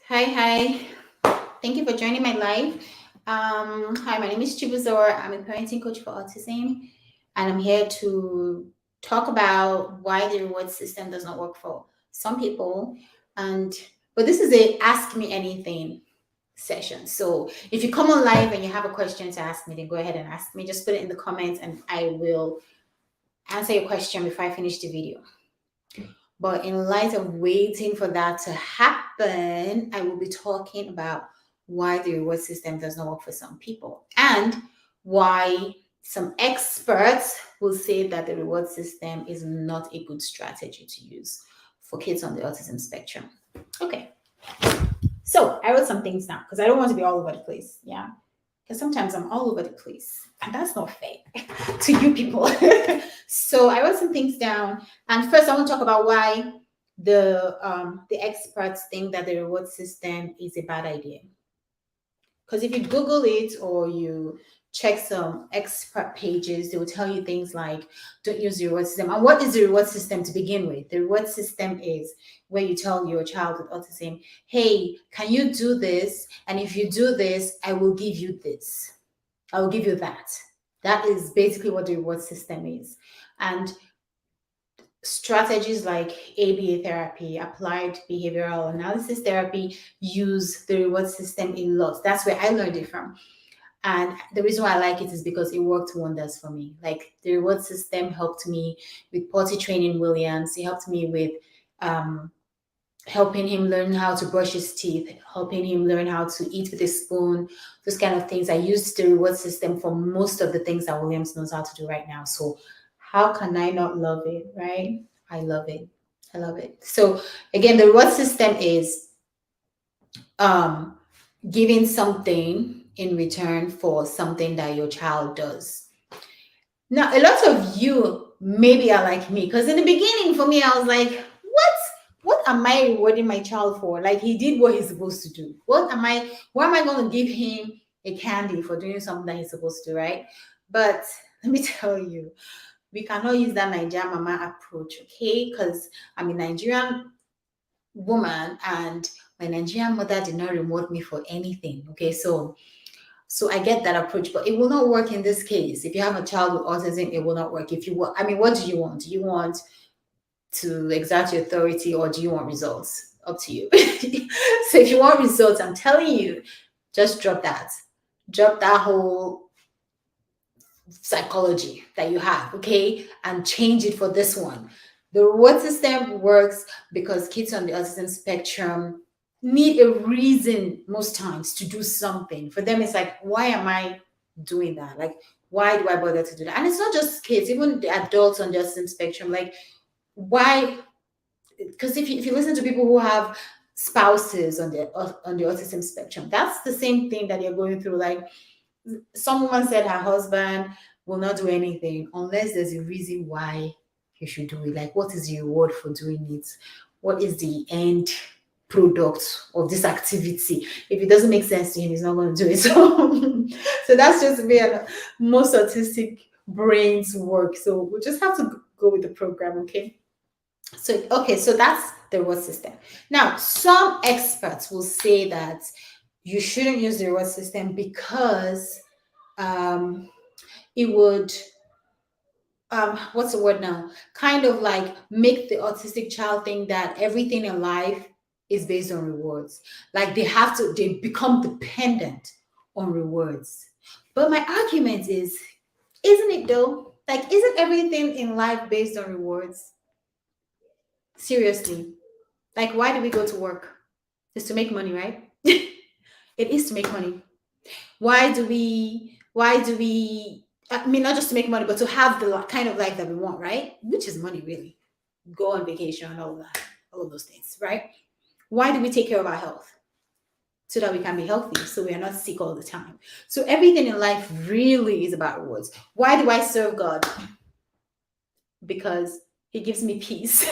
Hi. Thank you for joining my live. Hi, my name is Chibuzor. I'm a parenting coach for autism, and I'm here to talk about why the reward system does not work for some people. And but this is a ask me anything session. So if you come on live and you have a question to ask me, then go ahead and ask me. Just put it in the comments, and I will answer your question before I finish the video. But in light of waiting for that to happen, I will be talking about why the reward system does not work for some people and why some experts will say that the reward system is not a good strategy to use for kids on the autism spectrum. Okay, so I wrote some things down because I don't want to be all over the place. Yeah, because sometimes I'm all over the place, and that's not fair to you people. So I wrote some things down, and first I want to talk about why the experts think that the reward system is a bad idea. Because if you Google it or you check some expert pages, they will tell you things like don't use the reward system. And what is the reward system to begin with? The reward system is where you tell your child with autism, hey, can you do this? And if you do this, I will give you this. I will give you that. That is basically what the reward system is. And strategies like ABA therapy, applied behavioral analysis therapy, use the reward system a lot. That's where I learned it from. And the reason why I like it is because it worked wonders for me. Like the reward system helped me with potty training Williams. It helped me with helping him learn how to brush his teeth, helping him learn how to eat with a spoon, those kind of things. I used the reward system for most of the things that Williams knows how to do right now. So how can I not love it, right? I love it. I love it. So again, the reward system is um, giving something in return for something that your child does. Now, a lot of you maybe are like me because in the beginning, for me, I was like, what? What am I rewarding my child for? Like he did what he's supposed to do. Why am I going to give him a candy for doing something that he's supposed to, right? But let me tell you, we cannot use that Nigerian mama approach, okay? Because I'm a Nigerian woman and my Nigerian mother did not reward me for anything. Okay, so I get that approach, but it will not work in this case. If you have a child with autism, it will not work. If you want, I mean, what do you want? Do you want to exert your authority or do you want results? Up to you. So if you want results, I'm telling you, just drop that. Drop that whole psychology that you have, okay? And change it for this one. The reward system works because kids on the autism spectrum need a reason most times to do something. For them, it's like, why am I doing that? Like, why do I bother to do that? And it's not just kids, even the adults on the autism spectrum. Like, why? Because if you listen to people who have spouses on the autism spectrum, that's the same thing that you're going through. Like, some woman said her husband will not do anything unless there's a reason why he should do it. Like, what is the reward for doing it? What is the end product of this activity? If it doesn't make sense to him, he's not going to do it. So that's just where most autistic brains work. So we just have to go with the program, okay? So that's the reward system. Now, some experts will say that you shouldn't use the reward system because it would what's the word now, kind of like make the autistic child think that everything in life is based on rewards, like they become dependent on rewards. But my argument is, isn't it though? Like, isn't everything in life based on rewards? Seriously, like, why do we go to work? It's to make money, right? It is to make money. Why do we I mean, not just to make money, but to have the kind of life that we want, right? Which is money, really. Go on vacation, all of that, all of those things, right? Why do we take care of our health? So that we can be healthy, so we are not sick all the time. So everything in life really is about rewards. Why do I serve God? Because he gives me peace.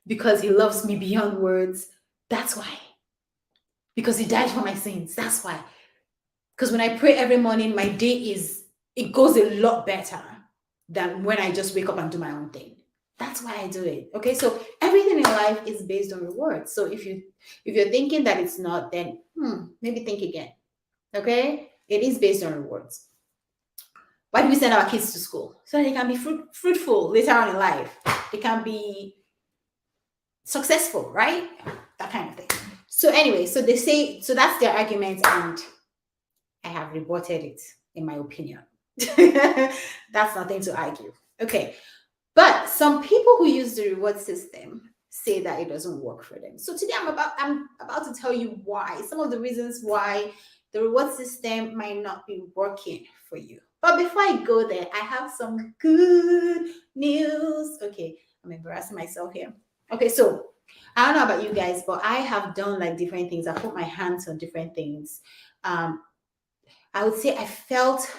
Because he loves me beyond words. That's why. Because he died for my sins. That's why. Because when I pray every morning, my day it goes a lot better than when I just wake up and do my own thing. That's why I do it. Okay, so everything in life is based on rewards. So if you're thinking that it's not, then maybe think again. Okay, it is based on rewards. Why do we send our kids to school? So they can be fruitful later on in life. They can be successful, right? That kind of thing. So anyway, so they say, so that's their argument, and I have rebutted it in my opinion. That's nothing to argue. Okay. But some people who use the reward system say that it doesn't work for them. So today I'm about to tell you why, some of the reasons why the reward system might not be working for you. But before I go there, I have some good news. Okay, I'm embarrassing myself here. Okay, so I don't know about you guys, but I have done like different things. I put my hands on different things. I would say I felt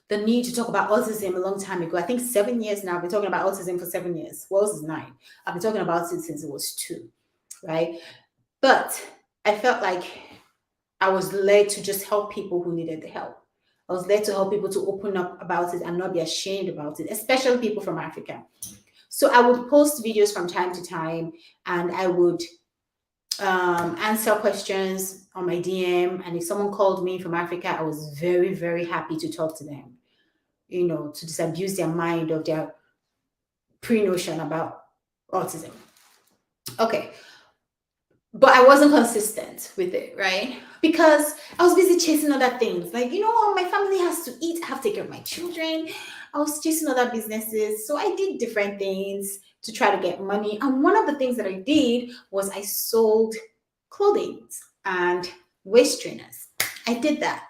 the need to talk about autism a long time ago. I think 7 years now. I've been talking about autism for 7 years. Wells is 9. I've been talking about it since it was 2, right? But I felt like I was led to just help people who needed the help. I was led to help people to open up about it and not be ashamed about it, especially people from Africa. So I would post videos from time to time, and I would answer questions on my DM. And if someone called me from Africa, I was very, very happy to talk to them, to disabuse their mind of their pre-notion about autism. Okay. But I wasn't consistent with it, right? Because I was busy chasing other things. Like, my family has to eat. I have to take care of my children. I was chasing other businesses. So I did different things to try to get money. And one of the things that I did was I sold clothing and waist trainers. I did that.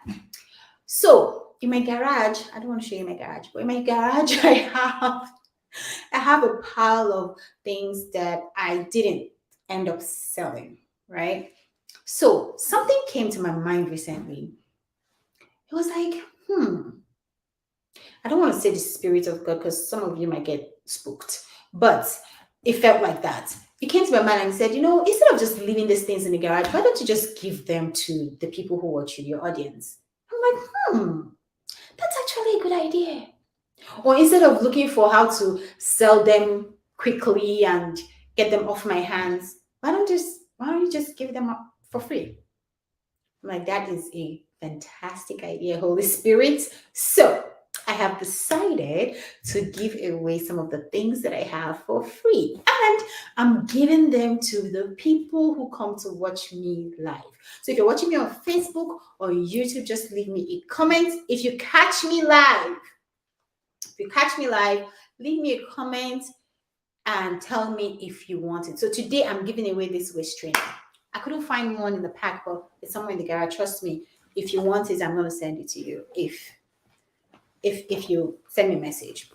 So in my garage, I don't want to show you my garage, but in my garage, I have a pile of things that I didn't end up selling, right? So something came to my mind recently. It was like, I don't want to say the spirit of God because some of you might get spooked, but it felt like that. It came to my mind and said, instead of just leaving these things in the garage, why don't you just give them to the people who watch you, your audience? I'm like, that's actually a good idea. Or instead of looking for how to sell them quickly and get them off my hands, why don't you just give them up for free? Like, that is a fantastic idea, Holy Spirit. So I have decided to give away some of the things that I have for free. And I'm giving them to the people who come to watch me live. So if you're watching me on Facebook or YouTube, just leave me a comment. If you catch me live, leave me a comment and tell me if you want it. So today I'm giving away this waist trainer. I couldn't find one in the pack, but it's somewhere in the garage. Trust me, if you want it, I'm going to send it to you. If you send me a message.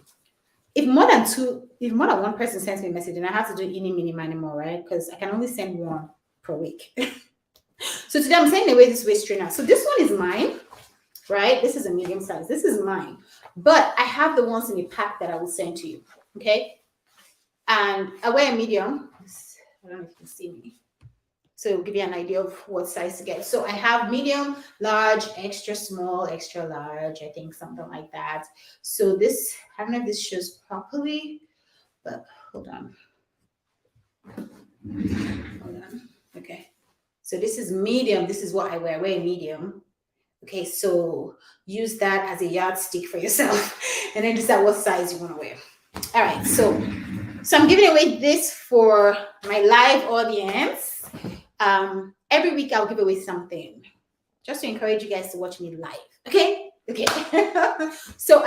If more than one person sends me a message, then I have to do any, mini, many more, right? Because I can only send one per week. So today I'm sending away this waist trainer. So this one is mine, right? This is a medium size. This is mine. But I have the ones in the pack that I will send to you, okay? And I wear a medium. I don't know if you can see me. So it'll give you an idea of what size to get. So I have medium, large, extra small, extra large, I think something like that. So this, I don't know if this shows properly, but hold on. Okay. So this is medium. This is what I wear. I wear a medium. Okay, so use that as a yardstick for yourself and then decide what size you want to wear. All right, so I'm giving away this for my live audience. Every week I'll give away something just to encourage you guys to watch me live. Okay. So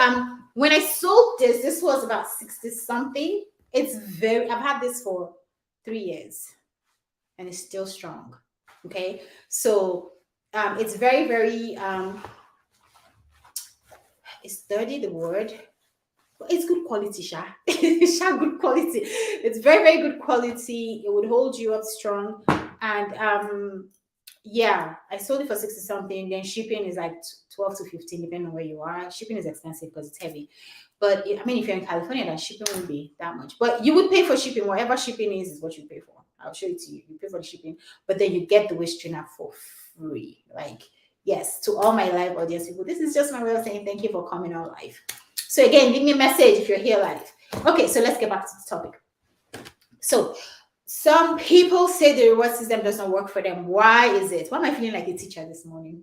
when I sold this was about 60 something. I've had this for 3 years and it's still strong. Okay, so it's very, very is sturdy the word? It's good quality, Sha. Good quality. It's very, very good quality. It would hold you up strong. And yeah, I sold it for 60 something. Then shipping is like 12 to 15, depending on where you are. Shipping is expensive because it's heavy. But if you're in California, then shipping won't be that much. But you would pay for shipping. Whatever shipping is what you pay for. I'll show it to you. You pay for the shipping, but then you get the waist trainer for free. Like, yes, to all my live audience people, this is just my way of saying thank you for coming on live. So again, leave me a message if you're here live. Okay, so let's get back to the topic. So some people say the reward system does not work for them. Why is it? Why am I feeling like a teacher this morning?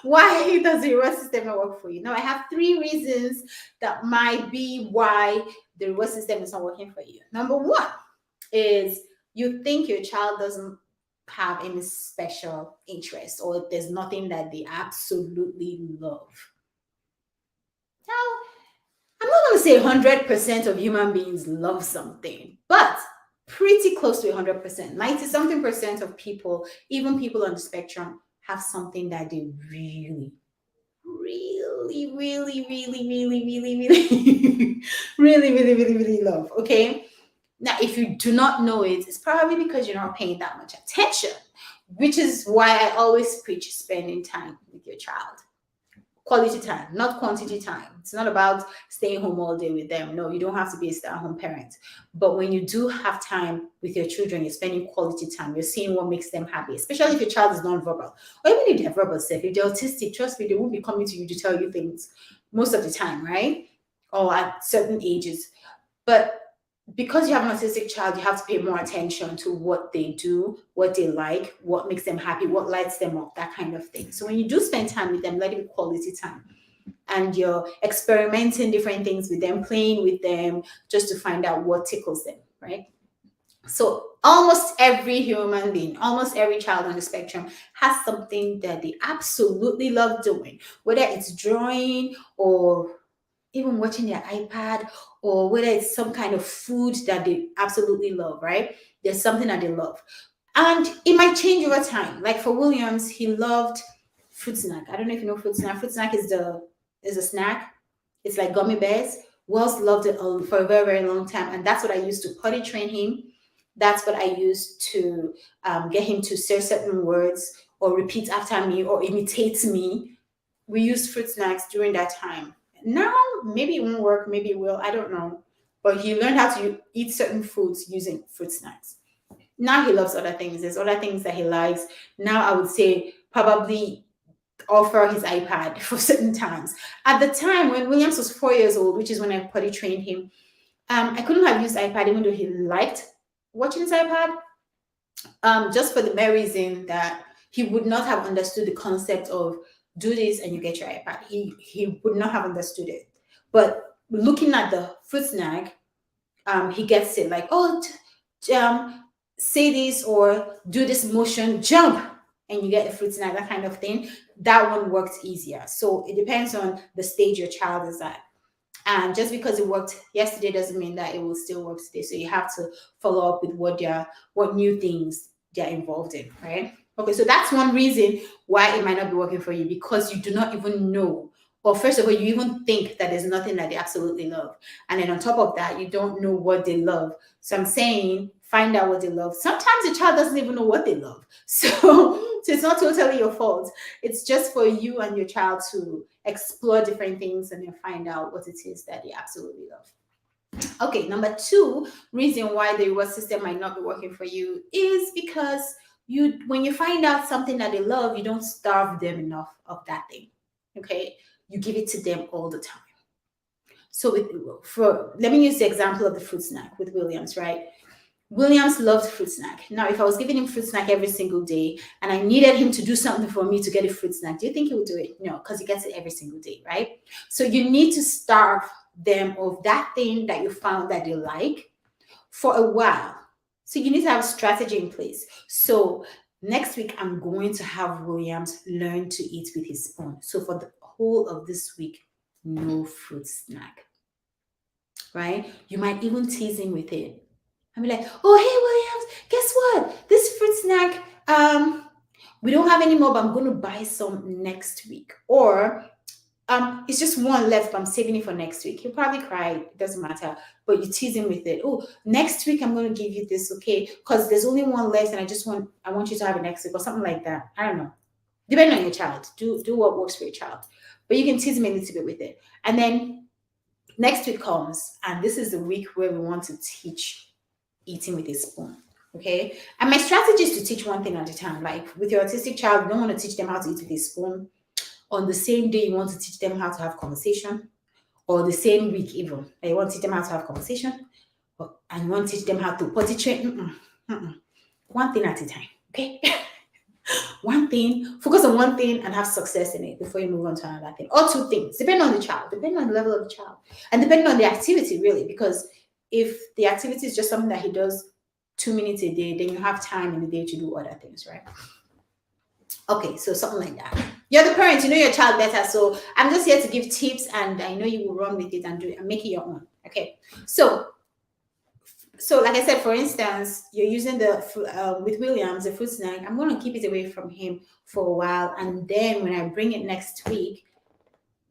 Why does the reward system not work for you? Now, I have 3 reasons that might be why the reward system is not working for you. Number one is you think your child doesn't have any special interest, or there's nothing that they absolutely love. Now, I'm not going to say 100% of human beings love something, but pretty close to 100%. 90 something percent of people, even people on the spectrum, have something that they really, really, really, really, really, really, really, really love. Okay. Now, if you do not know it, it's probably because you're not paying that much attention, which is why I always preach spending time with your child. Quality time, not quantity time. It's not about staying home all day with them. No, you don't have to be a stay-at-home parent. But when you do have time with your children, you're spending quality time. You're seeing what makes them happy, especially if your child is non-verbal. Or even if they're verbal, if they're autistic, trust me, they won't be coming to you to tell you things most of the time, right? Or at certain ages. But because you have an autistic child, you have to pay more attention to what they do, what they like, what makes them happy, what lights them up, that kind of thing. So when you do spend time with them, let it be quality time. And you're experimenting different things with them, playing with them, just to find out what tickles them, right? So almost every human being, almost every child on the spectrum has something that they absolutely love doing, whether it's drawing or even watching their iPad, or whether it's some kind of food that they absolutely love, right? There's something that they love. And it might change over time. Like for Williams, he loved fruit snack. I don't know if you know fruit snack. Fruit snack is a snack. It's like gummy bears. Wells loved it for a very, very long time. And that's what I used to potty train him. That's what I used to get him to say certain words or repeat after me or imitate me. We used fruit snacks during that time. Now, maybe it won't work, maybe it will, I don't know. But he learned how to eat certain foods using fruit snacks. Now he loves other things. There's other things that he likes. Now I would say probably offer his iPad for certain times. At the time when Williams was 4 years old, which is when I potty trained him, I couldn't have used iPad even though he liked watching his iPad, just for the mere reason that he would not have understood the concept of do this and you get your iPad. He would not have understood it. But looking at the fruit snack, he gets it like, oh, say this or do this motion, jump, and you get the fruit snack, that kind of thing. That one works easier. So it depends on the stage your child is at. And just because it worked yesterday doesn't mean that it will still work today. So you have to follow up with what new things they're involved in, right? Okay, so that's one reason why it might not be working for you, because you do not even know. Or first of all, you even think that there's nothing that they absolutely love. And then on top of that, you don't know what they love. So I'm saying find out what they love. Sometimes the child doesn't even know what they love. So it's not totally your fault. It's just for you and your child to explore different things and then find out what it is that they absolutely love. Okay, number 2 reason why the reward system might not be working for you is because when you find out something that they love, you don't starve them enough of that thing. Okay, you give it to them all the time. So let me use the example of the fruit snack with Williams, right? Williams loved fruit snack. Now, if I was giving him fruit snack every single day and I needed him to do something for me to get a fruit snack, do you think he would do it? No, because he gets it every single day, right? So you need to starve them of that thing that you found that they like for a while. So you need to have a strategy in place. So next week, I'm going to have Williams learn to eat with his spoon. So for the whole of this week, no fruit snack, right? You might even tease him with it. I'll be like, oh, hey, Williams, guess what? This fruit snack, we don't have any more, but I'm going to buy some next week. Or it's just one left, but I'm saving it for next week. He'll probably cry. It doesn't matter. But you tease him with it. Oh, next week I'm going to give you this, okay? Because there's only one left, and I want you to have it next week or something like that. I don't know. Depending on your child, do what works for your child. But you can tease him a little bit with it. And then next week comes, and this is the week where we want to teach eating with a spoon. Okay. And my strategy is to teach one thing at a time. Like with your autistic child, you don't want to teach them how to eat with a spoon. On the same day, you want to teach them how to have conversation, or the same week even. You want to teach them how to have conversation, and you want to teach them how to potty train. One thing at a time, okay? One thing, focus on one thing and have success in it before you move on to another thing. Or two things, depending on the child, depending on the level of the child, and depending on the activity, really. Because if the activity is just something that he does 2 minutes a day, then you have time in the day to do other things, right? Okay, so something like that. You're the parent, you know your child better. So I'm just here to give tips, and I know you will run with it and do it and make it your own. Okay, so like I said, for instance, you're using with Williams the fruit snack. I'm going to keep it away from him for a while, and then when I bring it next week,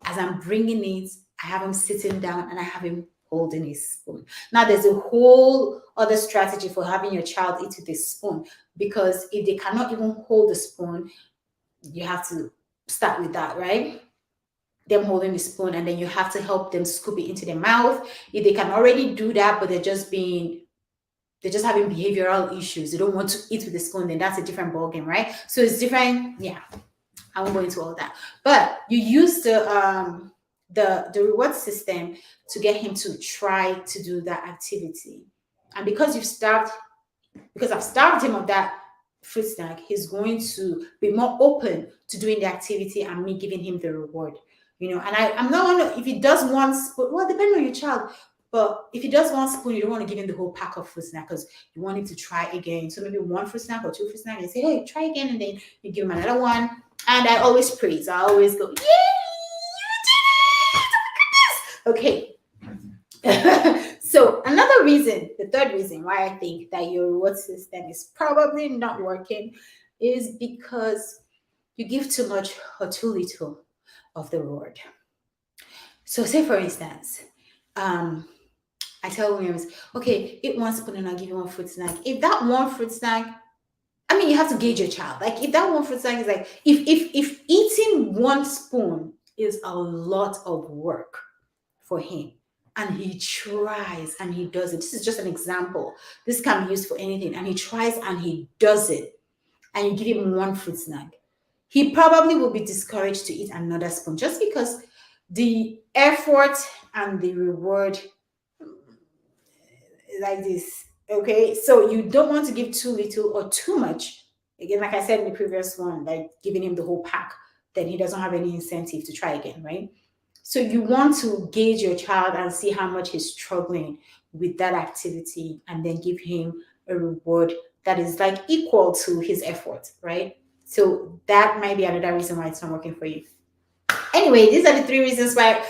as I'm bringing it, I have him sitting down and I have him holding his spoon. Now, there's a whole other strategy for having your child eat with a spoon, because if they cannot even hold the spoon, you have to start with that, right? Them holding the spoon, and then you have to help them scoop it into their mouth. If they can already do that, but they're just having behavioral issues, they don't want to eat with the spoon, then that's a different ballgame, right? So it's different. Yeah, I won't go into all that. But you use the reward system to get him to try to do that activity. And because I've starved him of that fruit snack, he's going to be more open to doing the activity and me giving him the reward. And I'm not gonna, if he does one spoon, well, depending on your child, but if he does one spoon, you don't want to give him the whole pack of fruit snack, because you want him to try again. So maybe one fruit snack or two fruit snack, and say, hey, try again, and then you give him another one. And I always praise. I always go, yay, you did it! Oh my goodness. Okay. So another reason, the third reason why I think that your reward system is probably not working is because you give too much or too little of the reward. So say for instance, I tell Williams, okay, eat one spoon and I'll give you one fruit snack. If that one fruit snack, I mean, you have to gauge your child. Like if that one fruit snack is like, if eating one spoon is a lot of work for him, and he tries and he does it. This is just an example. This can be used for anything. And he tries and he does it, and you give him one fruit snack, he probably will be discouraged to eat another spoon, just because the effort and the reward like this. Okay, so you don't want to give too little or too much. Again, like I said in the previous one, like giving him the whole pack, then he doesn't have any incentive to try again, right? So you want to gauge your child and see how much he's struggling with that activity, and then give him a reward that is like equal to his effort, right? So that might be another reason why it's not working for you. Anyway, these are the 3 reasons why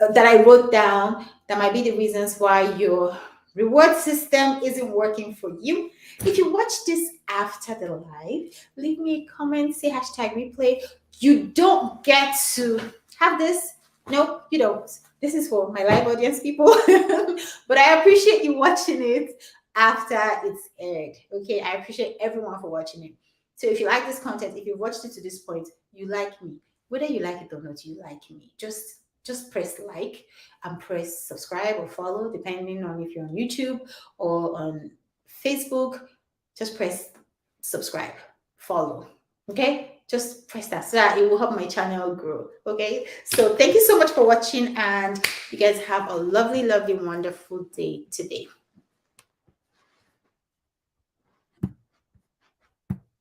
that I wrote down that might be the reasons why your reward system isn't working for you. If you watch this after the live, leave me a comment, say #replay. You don't get to have this. No, you don't. This is for my live audience people. But I appreciate you watching it after it's aired. Okay, I appreciate everyone for watching it. So if you like this content, if you've watched it to this point, you like me. Whether you like it or not, you like me. Just press like and press subscribe or follow, depending on if you're on YouTube or on Facebook. Just press subscribe, follow. Okay, just press that so that it will help my channel grow. Okay, so thank you so much for watching, and you guys have a lovely, lovely, wonderful day today.